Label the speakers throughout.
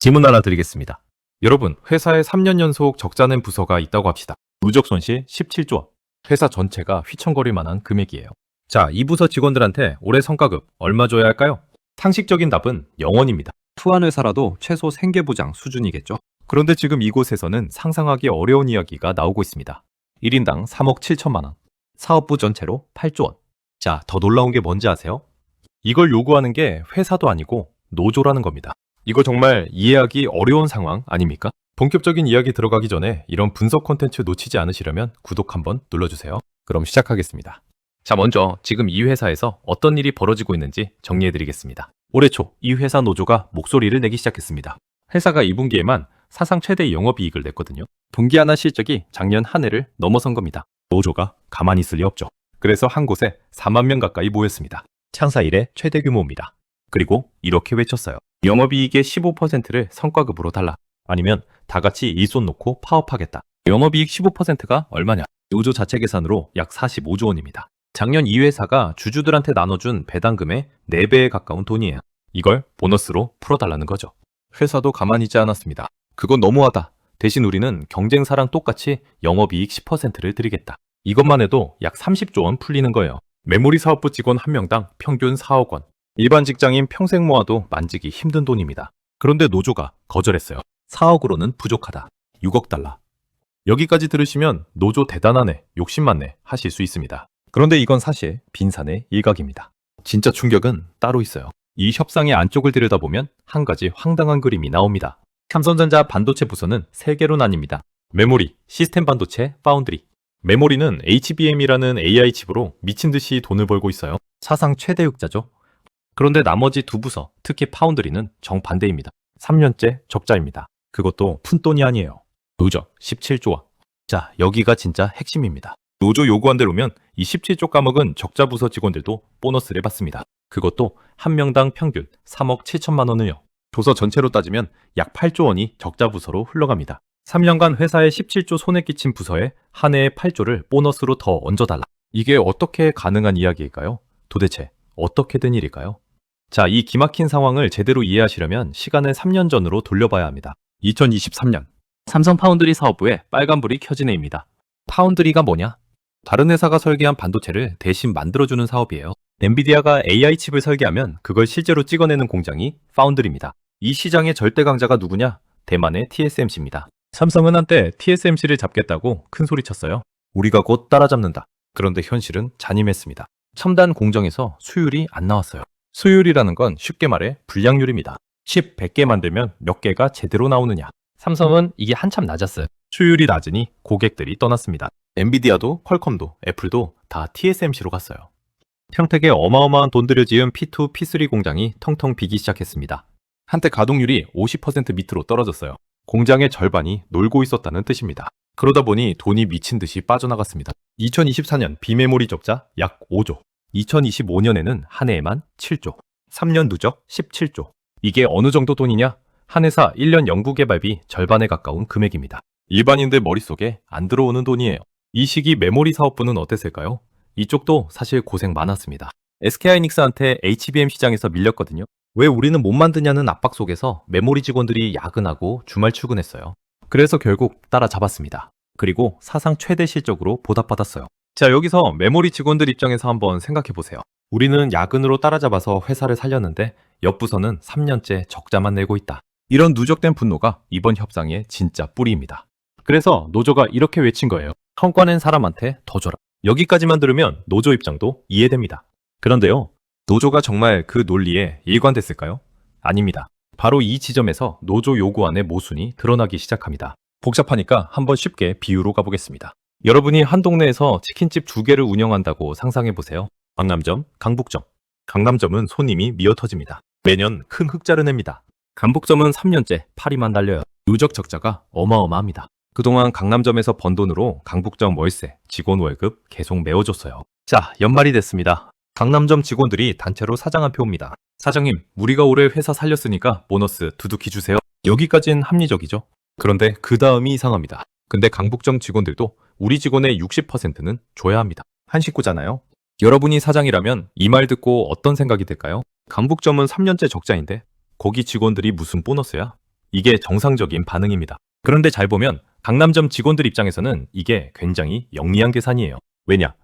Speaker 1: 질문 하나 드리겠습니다. 여러분, 회사에 3년 연속 적자 낸 부서가 있다고 합시다. 누적 손실 17조 원. 회사 전체가 휘청거릴 만한 금액이에요. 자, 이 부서 직원들한테 올해 성과급 얼마 줘야 할까요? 상식적인 답은 0원입니다.
Speaker 2: 투한 회사라도 최소 생계보장 수준이겠죠.
Speaker 1: 그런데 지금 이곳에서는 상상하기 어려운 이야기가 나오고 있습니다. 1인당 3억 7천만 원. 사업부 전체로 8조 원. 자, 더 놀라운 게 뭔지 아세요? 이걸 요구하는 게 회사도 아니고 노조라는 겁니다. 이거 정말 이해하기 어려운 상황 아닙니까? 본격적인 이야기 들어가기 전에 이런 분석 콘텐츠 놓치지 않으시려면 구독 한번 눌러주세요. 그럼 시작하겠습니다. 자, 먼저 지금 이 회사에서 어떤 일이 벌어지고 있는지 정리해드리겠습니다. 올해 초 이 회사 노조가 목소리를 내기 시작했습니다. 회사가 2분기에만 사상 최대 영업이익을 냈거든요. 분기 하나 실적이 작년 한 해를 넘어선 겁니다. 노조가 가만히 있을 리 없죠. 그래서 한 곳에 4만 명 가까이 모였습니다. 창사 이래 최대 규모입니다. 그리고 이렇게 외쳤어요. 영업이익의 15%를 성과급으로 달라. 아니면 다 같이 일손 놓고 파업하겠다. 영업이익 15%가 얼마냐? 노조 자체 계산으로 약 45조 원입니다. 작년 이 회사가 주주들한테 나눠준 배당금의 4배에 가까운 돈이에요. 이걸 보너스로 풀어달라는 거죠. 회사도 가만히 있지 않았습니다. 그건 너무하다. 대신 우리는 경쟁사랑 똑같이 영업이익 10%를 드리겠다. 이것만 해도 약 30조 원 풀리는 거예요. 메모리 사업부 직원 한 명당 평균 4억 원. 일반 직장인 평생 모아도 만지기 힘든 돈입니다. 그런데 노조가 거절했어요. 4억으로는 부족하다. 6억 달러. 여기까지 들으시면 노조 대단하네, 욕심 많네 하실 수 있습니다. 그런데 이건 사실 빈산의 일각입니다. 진짜 충격은 따로 있어요. 이 협상의 안쪽을 들여다보면 한 가지 황당한 그림이 나옵니다. 삼성전자 반도체 부서는 3개로 나뉩니다. 메모리, 시스템 반도체, 파운드리. 메모리는 HBM이라는 AI 칩으로 미친 듯이 돈을 벌고 있어요. 사상 최대 흑자죠. 그런데 나머지 두 부서, 특히 파운드리는 정반대입니다. 3년째 적자입니다. 그것도 푼돈이 아니에요. 누적 17조 원. 자, 여기가 진짜 핵심입니다. 노조 요구한 대로면 이 17조 까먹은 적자 부서 직원들도 보너스를 받습니다. 그것도 한 명당 평균 3억 7천만 원을요. 부서 전체로 따지면 약 8조 원이 적자 부서로 흘러갑니다. 3년간 회사에 17조 손해 끼친 부서에 한 해에 8조를 보너스로 더 얹어달라. 이게 어떻게 가능한 이야기일까요? 도대체 어떻게 된 일일까요? 자, 이 기막힌 상황을 제대로 이해하시려면 시간을 3년 전으로 돌려봐야 합니다. 2023년 삼성 파운드리 사업부에 빨간불이 켜진 해입니다. 파운드리가 뭐냐? 다른 회사가 설계한 반도체를 대신 만들어주는 사업이에요. 엔비디아가 AI 칩을 설계하면 그걸 실제로 찍어내는 공장이 파운드리입니다. 이 시장의 절대 강자가 누구냐? 대만의 TSMC입니다. 삼성은 한때 TSMC를 잡겠다고 큰 소리 쳤어요. 우리가 곧 따라잡는다. 그런데 현실은 잔인했습니다. 첨단 공정에서 수율이 안 나왔어요. 수율이라는 건 쉽게 말해 불량률입니다. 칩 100개 만들면 몇 개가 제대로 나오느냐. 삼성은 이게 한참 낮았어요. 수율이 낮으니 고객들이 떠났습니다. 엔비디아도 퀄컴도 애플도 다 TSMC로 갔어요. 평택에 어마어마한 돈 들여 지은 P2, P3 공장이 텅텅 비기 시작했습니다. 한때 가동률이 50% 밑으로 떨어졌어요. 공장의 절반이 놀고 있었다는 뜻입니다. 그러다 보니 돈이 미친 듯이 빠져나갔습니다. 2024년 비메모리 적자 약 5조. 2025년에는 한 해에만 7조. 3년 누적 17조. 이게 어느 정도 돈이냐? 한 회사 1년 연구개발비 절반에 가까운 금액입니다. 일반인들 머릿속에 안 들어오는 돈이에요. 이 시기 메모리 사업부는 어땠을까요? 이쪽도 사실 고생 많았습니다. SK하이닉스한테 HBM 시장에서 밀렸거든요. 왜 우리는 못 만드냐는 압박 속에서 메모리 직원들이 야근하고 주말 출근했어요. 그래서 결국 따라잡았습니다. 그리고 사상 최대 실적으로 보답받았어요. 자, 여기서 메모리 직원들 입장에서 한번 생각해보세요. 우리는 야근으로 따라잡아서 회사를 살렸는데 옆 부서는 3년째 적자만 내고 있다. 이런 누적된 분노가 이번 협상의 진짜 뿌리입니다. 그래서 노조가 이렇게 외친 거예요. 성과낸 사람한테 더 줘라. 여기까지만 들으면 노조 입장도 이해됩니다. 그런데요, 노조가 정말 그 논리에 일관됐을까요? 아닙니다. 바로 이 지점에서 노조 요구안의 모순이 드러나기 시작합니다. 복잡하니까 한번 쉽게 비유로 가보겠습니다. 여러분이 한 동네에서 치킨집 2개를 운영한다고 상상해보세요. 강남점, 강북점. 강남점은 손님이 미어터집니다. 매년 큰 흑자를 냅니다. 강북점은 3년째 파리만 날려요. 누적 적자가 어마어마합니다. 그동안 강남점에서 번 돈으로 강북점 월세, 직원 월급 계속 메워줬어요. 자, 연말이 됐습니다. 강남점 직원들이 단체로 사장한테 옵니다. 사장님, 우리가 올해 회사 살렸으니까 보너스 두둑히 주세요. 여기까지는 합리적이죠. 그런데 그 다음이 이상합니다. 근데 강북점 직원들도 우리 직원의 60%는 줘야 합니다. 한 식구잖아요. 여러분이 사장이라면 이 말 듣고 어떤 생각이 들까요? 강북점은 3년째 적자인데 거기 직원들이 무슨 보너스야? 이게 정상적인 반응입니다. 그런데 잘 보면 강남점 직원들 입장에서는 이게 굉장히 영리한 계산이에요. 왜냐?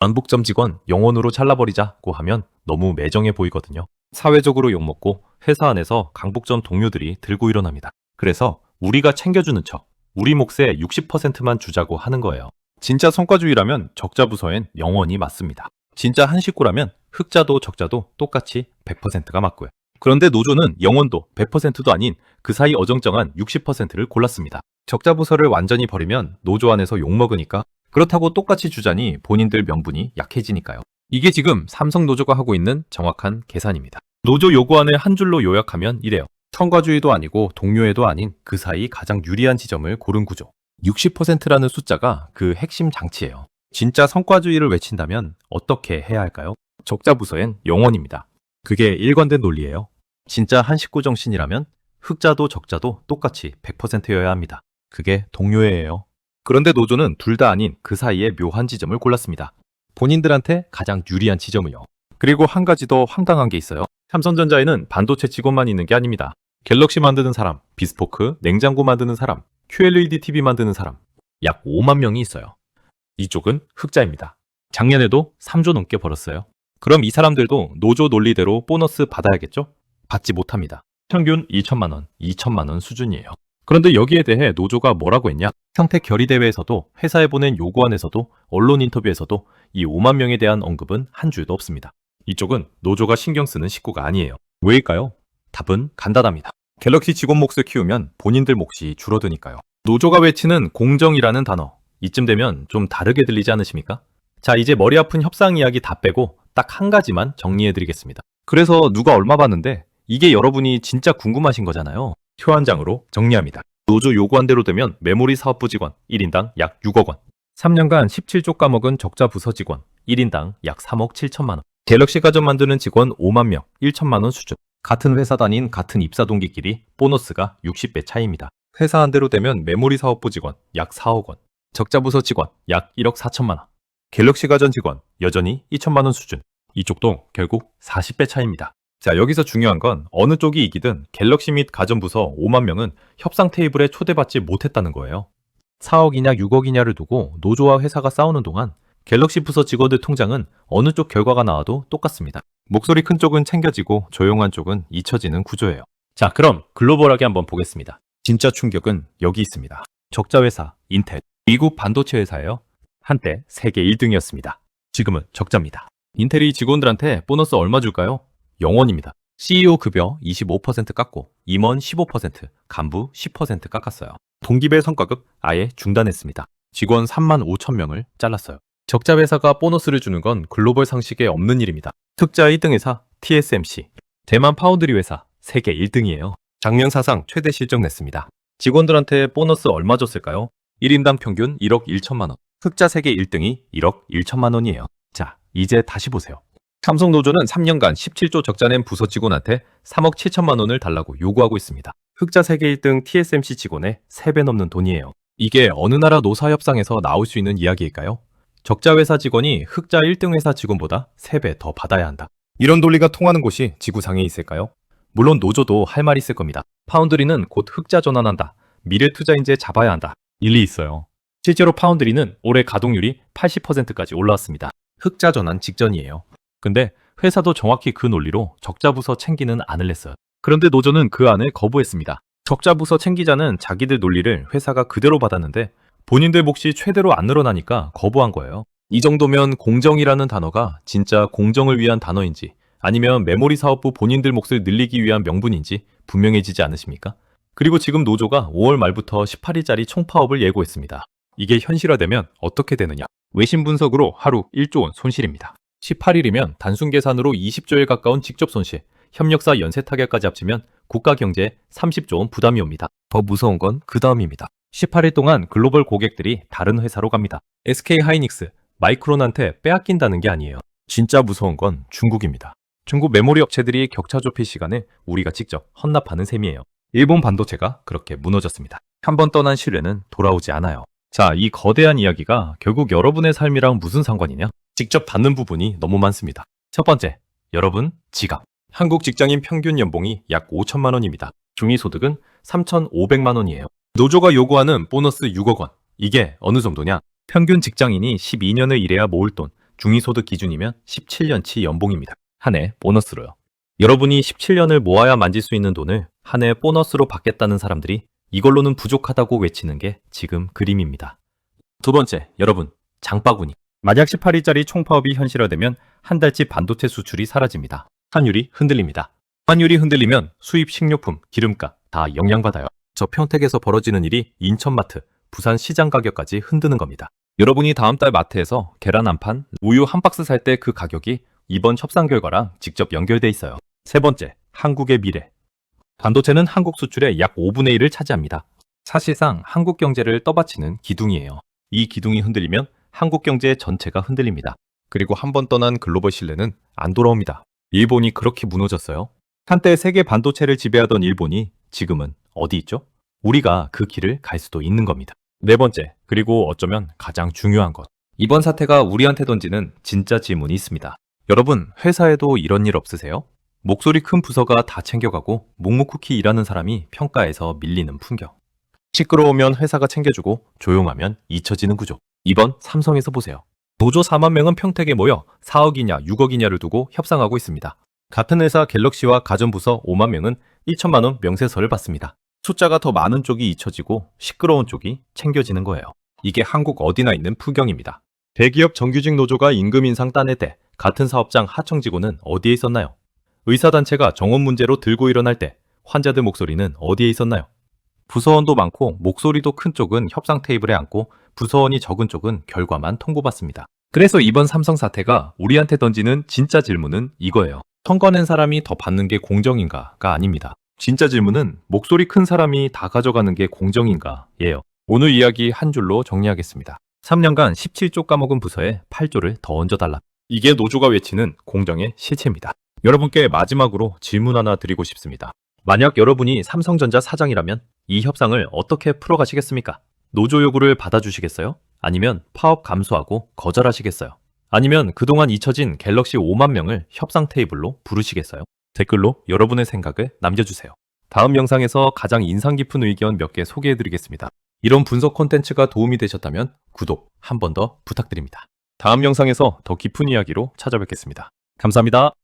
Speaker 1: 전북점 직원 영원으로 잘라버리자고 하면 너무 매정해 보이거든요. 사회적으로 욕먹고 회사 안에서 강북점 동료들이 들고 일어납니다. 그래서 우리가 챙겨주는 척, 우리 몫의 60%만 주자고 하는 거예요. 진짜 성과주의라면 적자 부서엔 영원히 맞습니다. 진짜 한 식구라면 흑자도 적자도 똑같이 100%가 맞고요. 그런데 노조는 영원도 100%도 아닌 그 사이 어정쩡한 60%를 골랐습니다. 적자 부서를 완전히 버리면 노조 안에서 욕먹으니까, 그렇다고 똑같이 주자니 본인들 명분이 약해지니까요. 이게 지금 삼성 노조가 하고 있는 정확한 계산입니다. 노조 요구안을 한 줄로 요약하면 이래요. 성과주의도 아니고 동료애도 아닌 그 사이 가장 유리한 지점을 고른 구조. 60%라는 숫자가 그 핵심 장치예요. 진짜 성과주의를 외친다면 어떻게 해야 할까요? 적자 부서엔 영원입니다. 그게 일관된 논리예요. 진짜 한 식구 정신이라면 흑자도 적자도 똑같이 100%여야 합니다. 그게 동료애예요. 그런데 노조는 둘 다 아닌 그 사이에 묘한 지점을 골랐습니다. 본인들한테 가장 유리한 지점을요. 그리고 한 가지 더 황당한 게 있어요. 삼성전자에는 반도체 직원만 있는 게 아닙니다. 갤럭시 만드는 사람, 비스포크, 냉장고 만드는 사람, QLED TV 만드는 사람, 약 5만 명이 있어요. 이쪽은 흑자입니다. 작년에도 3조 넘게 벌었어요. 그럼 이 사람들도 노조 논리대로 보너스 받아야겠죠? 받지 못합니다. 평균 2천만 원, 2천만 원 수준이에요. 그런데 여기에 대해 노조가 뭐라고 했냐? 평택 결의대회에서도, 회사에 보낸 요구안에서도, 언론 인터뷰에서도 이 5만 명에 대한 언급은 한 줄도 없습니다. 이쪽은 노조가 신경 쓰는 식구가 아니에요. 왜일까요? 답은 간단합니다. 갤럭시 직원 몫을 키우면 본인들 몫이 줄어드니까요. 노조가 외치는 공정이라는 단어, 이쯤 되면 좀 다르게 들리지 않으십니까? 자, 이제 머리 아픈 협상 이야기 다 빼고 딱 한 가지만 정리해드리겠습니다. 그래서 누가 얼마 받는데 이게 여러분이 진짜 궁금하신 거잖아요. 표 한 장으로 정리합니다. 노조 요구안대로 되면 메모리 사업부 직원 1인당 약 6억 원, 3년간 17조 까먹은 적자 부서 직원 1인당 약 3억 7천만 원, 갤럭시 가전 만드는 직원 5만 명 1천만 원 수준. 같은 회사 다닌 같은 입사 동기끼리 보너스가 60배 차이입니다. 회사 안대로 되면 메모리 사업부 직원 약 4억 원, 적자 부서 직원 약 1억 4천만 원, 갤럭시 가전 직원 여전히 2천만 원 수준. 이쪽도 결국 40배 차이입니다. 자, 여기서 중요한 건 어느 쪽이 이기든 갤럭시 및 가전부서 5만 명은 협상 테이블에 초대받지 못했다는 거예요. 4억이냐 6억이냐를 두고 노조와 회사가 싸우는 동안 갤럭시 부서 직원들 통장은 어느 쪽 결과가 나와도 똑같습니다. 목소리 큰 쪽은 챙겨지고 조용한 쪽은 잊혀지는 구조예요. 자, 그럼 글로벌하게 한번 보겠습니다. 진짜 충격은 여기 있습니다. 적자 회사 인텔, 미국 반도체 회사예요. 한때 세계 1등이었습니다. 지금은 적자입니다. 인텔이 직원들한테 보너스 얼마 줄까요? 영원입니다. CEO 급여 25% 깎고 임원 15%, 간부 10% 깎았어요. 동기배 성과급 아예 중단했습니다. 직원 3만 5천 명을 잘랐어요. 적자 회사가 보너스를 주는 건 글로벌 상식에 없는 일입니다. 흑자 1등 회사 TSMC, 대만 파운드리 회사 세계 1등이에요. 작년 사상 최대 실적 냈습니다. 직원들한테 보너스 얼마 줬을까요? 1인당 평균 1억 1천만 원. 흑자 세계 1등이 1억 1천만 원이에요. 자, 이제 다시 보세요. 삼성노조는 3년간 17조 적자 낸 부서 직원한테 3억 7천만 원을 달라고 요구하고 있습니다. 흑자 세계 1등 TSMC 직원의 3배 넘는 돈이에요. 이게 어느 나라 노사협상에서 나올 수 있는 이야기일까요? 적자 회사 직원이 흑자 1등 회사 직원보다 3배 더 받아야 한다. 이런 논리가 통하는 곳이 지구상에 있을까요? 물론 노조도 할 말이 있을 겁니다. 파운드리는 곧 흑자 전환한다. 미래 투자인재 잡아야 한다. 일리 있어요. 실제로 파운드리는 올해 가동률이 80%까지 올라왔습니다. 흑자 전환 직전이에요. 근데 회사도 정확히 그 논리로 적자 부서 챙기는 안을 냈어요. 그런데 노조는 그 안을 거부했습니다. 적자 부서 챙기자는 자기들 논리를 회사가 그대로 받았는데 본인들 몫이 최대로 안 늘어나니까 거부한 거예요. 이 정도면 공정이라는 단어가 진짜 공정을 위한 단어인지 아니면 메모리 사업부 본인들 몫을 늘리기 위한 명분인지 분명해지지 않으십니까? 그리고 지금 노조가 5월 말부터 18일짜리 총파업을 예고했습니다. 이게 현실화되면 어떻게 되느냐? 외신 분석으로 하루 1조 원 손실입니다. 18일이면 단순 계산으로 20조에 가까운 직접 손실, 협력사 연쇄 타격까지 합치면 국가 경제에 30조 원 부담이 옵니다. 더 무서운 건 그 다음입니다. 18일 동안 글로벌 고객들이 다른 회사로 갑니다. SK 하이닉스, 마이크론한테 빼앗긴다는 게 아니에요. 진짜 무서운 건 중국입니다. 중국 메모리 업체들이 격차 좁힐 시간에 우리가 직접 헌납하는 셈이에요. 일본 반도체가 그렇게 무너졌습니다. 한 번 떠난 신뢰는 돌아오지 않아요. 자, 이 거대한 이야기가 결국 여러분의 삶이랑 무슨 상관이냐? 직접 받는 부분이 너무 많습니다. 첫 번째, 여러분 지갑. 한국 직장인 평균 연봉이 약 5천만 원입니다. 중위소득은 3,500만 원이에요. 노조가 요구하는 보너스 6억 원. 이게 어느 정도냐? 평균 직장인이 12년을 일해야 모을 돈, 중위소득 기준이면 17년치 연봉입니다. 한 해 보너스로요. 여러분이 17년을 모아야 만질 수 있는 돈을 한 해 보너스로 받겠다는 사람들이 이걸로는 부족하다고 외치는 게 지금 그림입니다. 두 번째, 여러분, 장바구니. 만약 18일짜리 총파업이 현실화되면 한 달치 반도체 수출이 사라집니다. 환율이 흔들립니다. 환율이 흔들리면 수입 식료품, 기름값 다 영향받아요. 저 평택에서 벌어지는 일이 인천마트, 부산 시장 가격까지 흔드는 겁니다. 여러분이 다음 달 마트에서 계란 한 판, 우유 한 박스 살 때 그 가격이 이번 협상 결과랑 직접 연결돼 있어요. 세 번째, 한국의 미래. 반도체는 한국 수출의 약 5분의 1을 차지합니다. 사실상 한국 경제를 떠받치는 기둥이에요. 이 기둥이 흔들리면 한국 경제 전체가 흔들립니다. 그리고 한 번 떠난 글로벌 신뢰는 안 돌아옵니다. 일본이 그렇게 무너졌어요. 한때 세계 반도체를 지배하던 일본이 지금은 어디 있죠? 우리가 그 길을 갈 수도 있는 겁니다. 네 번째, 그리고 어쩌면 가장 중요한 것. 이번 사태가 우리한테 던지는 진짜 질문이 있습니다. 여러분, 회사에도 이런 일 없으세요? 목소리 큰 부서가 다 챙겨가고 묵묵히 일하는 사람이 평가에서 밀리는 풍경. 시끄러우면 회사가 챙겨주고 조용하면 잊혀지는 구조. 이번 삼성에서 보세요. 노조 4만 명은 평택에 모여 4억이냐 6억이냐를 두고 협상하고 있습니다. 같은 회사 갤럭시와 가전부서 5만 명은 1천만 원 명세서를 받습니다. 숫자가 더 많은 쪽이 잊혀지고 시끄러운 쪽이 챙겨지는 거예요. 이게 한국 어디나 있는 풍경입니다. 대기업 정규직 노조가 임금 인상 따낼 때 같은 사업장 하청 직원은 어디에 있었나요? 의사단체가 정원 문제로 들고 일어날 때 환자들 목소리는 어디에 있었나요? 부서원도 많고 목소리도 큰 쪽은 협상 테이블에 앉고 부서원이 적은 쪽은 결과만 통보받습니다. 그래서 이번 삼성 사태가 우리한테 던지는 진짜 질문은 이거예요. 성과 낸 사람이 더 받는 게 공정인가가 아닙니다. 진짜 질문은 목소리 큰 사람이 다 가져가는 게 공정인가예요. 오늘 이야기 한 줄로 정리하겠습니다. 3년간 17조 까먹은 부서에 8조를 더 얹어달라. 이게 노조가 외치는 공정의 실체입니다. 여러분께 마지막으로 질문 하나 드리고 싶습니다. 만약 여러분이 삼성전자 사장이라면 이 협상을 어떻게 풀어가시겠습니까? 노조 요구를 받아주시겠어요? 아니면 파업 감수하고 거절하시겠어요? 아니면 그동안 잊혀진 갤럭시 5만 명을 협상 테이블로 부르시겠어요? 댓글로 여러분의 생각을 남겨주세요. 다음 영상에서 가장 인상 깊은 의견 몇 개 소개해드리겠습니다. 이런 분석 콘텐츠가 도움이 되셨다면 구독 한 번 더 부탁드립니다. 다음 영상에서 더 깊은 이야기로 찾아뵙겠습니다. 감사합니다.